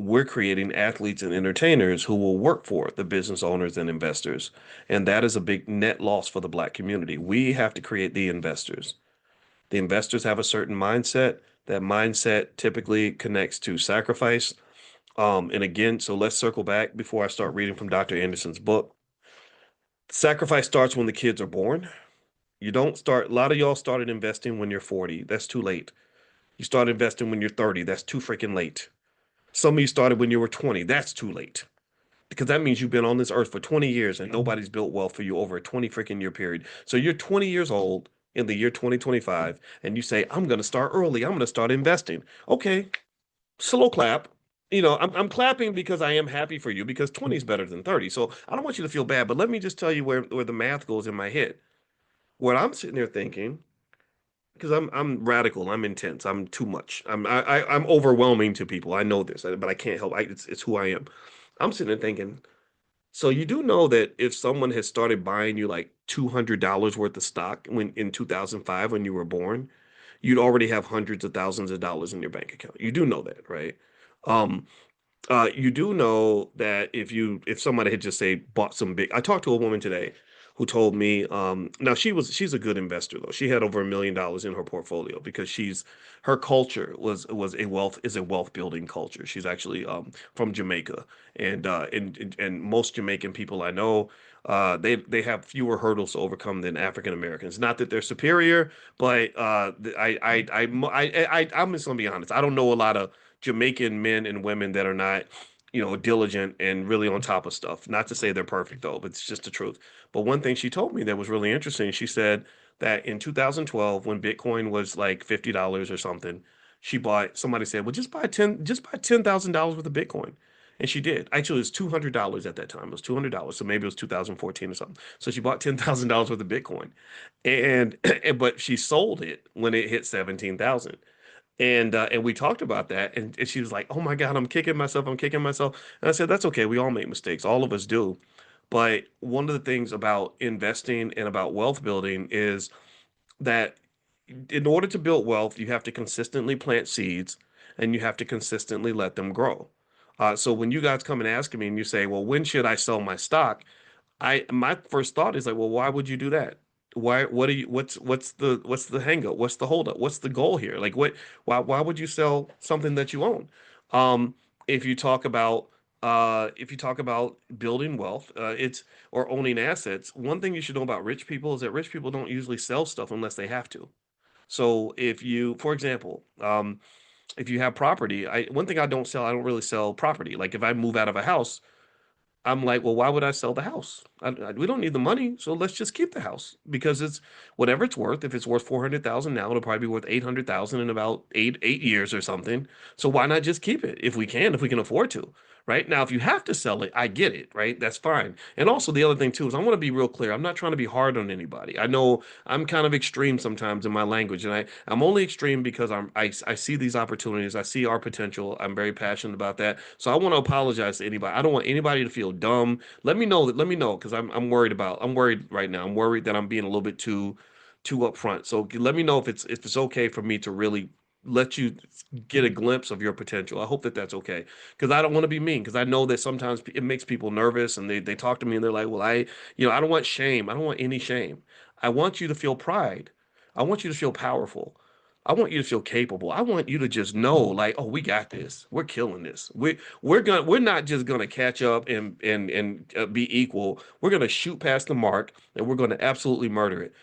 we're creating athletes and entertainers who will work for the business owners and investors. And that is a big net loss for the Black community. We have to create the investors. The investors have a certain mindset. That mindset typically connects to sacrifice. And again, so let's circle back before I start reading from Dr. Anderson's book. Sacrifice starts when the kids are born. You don't start, a lot of y'all started investing when you're 40. That's too late. You start investing when you're 30. That's too freaking late. Some of you started when you were 20. That's too late. Because that means you've been on this earth for 20 years and nobody's built wealth for you over a 20 freaking year period. So you're 20 years old in the year 2025 and you say, I'm going to start early. I'm going to start investing. Okay, slow clap. I'm clapping because I am happy for you because 20 is better than 30. So I don't want you to feel bad, but let me just tell you where the math goes in my head. What I'm sitting there thinking, because I'm radical, I'm intense, I'm too much. I'm overwhelming to people. I know this, but I can't help. It's who I am. I'm sitting there thinking, so you do know that if someone has started buying you like $200 worth of stock when in 2005 when you were born, you'd already have hundreds of thousands of dollars in your bank account. You do know that, right? Um, you do know that if somebody had just say bought some big. I talked to a woman today who told me now she's a good investor though. She had over $1 million in her portfolio because she's her culture was a wealth building culture. She's actually from Jamaica and most Jamaican people I know they have fewer hurdles to overcome than African Americans. Not that they're superior, but I'm just gonna be honest. I don't know a lot of Jamaican men and women that are not, diligent and really on top of stuff. Not to say they're perfect though, but it's just the truth. But one thing she told me that was really interesting, she said that in 2012, when Bitcoin was like $50 or something, somebody said, well, just buy $10,000 worth of Bitcoin. And she did. Actually, it was $200 at that time. It was $200. So maybe it was 2014 or something. So she bought $10,000 worth of Bitcoin. And, but she sold it when it hit 17,000. And we talked about that, and she was like, "Oh my God, I'm kicking myself. I'm kicking myself." And I said, "That's okay. We all make mistakes. All of us do." But one of the things about investing and about wealth building is that in order to build wealth, you have to consistently plant seeds and you have to consistently let them grow. So when you guys come and ask me and you say, "Well, when should I sell my stock?" I my first thought is like, well, why would you do that? What are you what's the hang up? What's the hold up? What's the goal here? Like why would you sell something that you own? Um if you talk about building wealth, it's or owning assets, one thing you should know about rich people is that rich people don't usually sell stuff unless they have to. So if you, for example, if you have property, one thing I don't sell, I don't really sell property. Like if I move out of a house, I'm like, well, why would I sell the house? We don't need the money, so let's just keep the house because it's whatever it's worth. If it's worth 400,000 now, it'll probably be worth 800,000 in about eight years or something. So why not just keep it if we can afford to, right? Now, if you have to sell it, I get it, right? That's fine. And also the other thing too is I want to be real clear. I'm not trying to be hard on anybody. I know I'm kind of extreme sometimes in my language, and I'm only extreme because I see these opportunities. I see our potential. I'm very passionate about that. So I want to apologize to anybody. I don't want anybody to feel dumb. Let me know because I'm worried right now. I'm worried that I'm being a little bit too upfront. So let me know if it's okay for me to really let you get a glimpse of your potential. I hope that that's okay because I don't want to be mean because I know that sometimes it makes people nervous and they talk to me and they're like, well, I don't want shame. I don't want any shame. I want you to feel pride. I want you to feel powerful. I want you to feel capable. I want you to just know, like, oh, we got this. We're killing this. We're not just gonna catch up and be equal. We're gonna shoot past the mark and we're gonna absolutely murder it.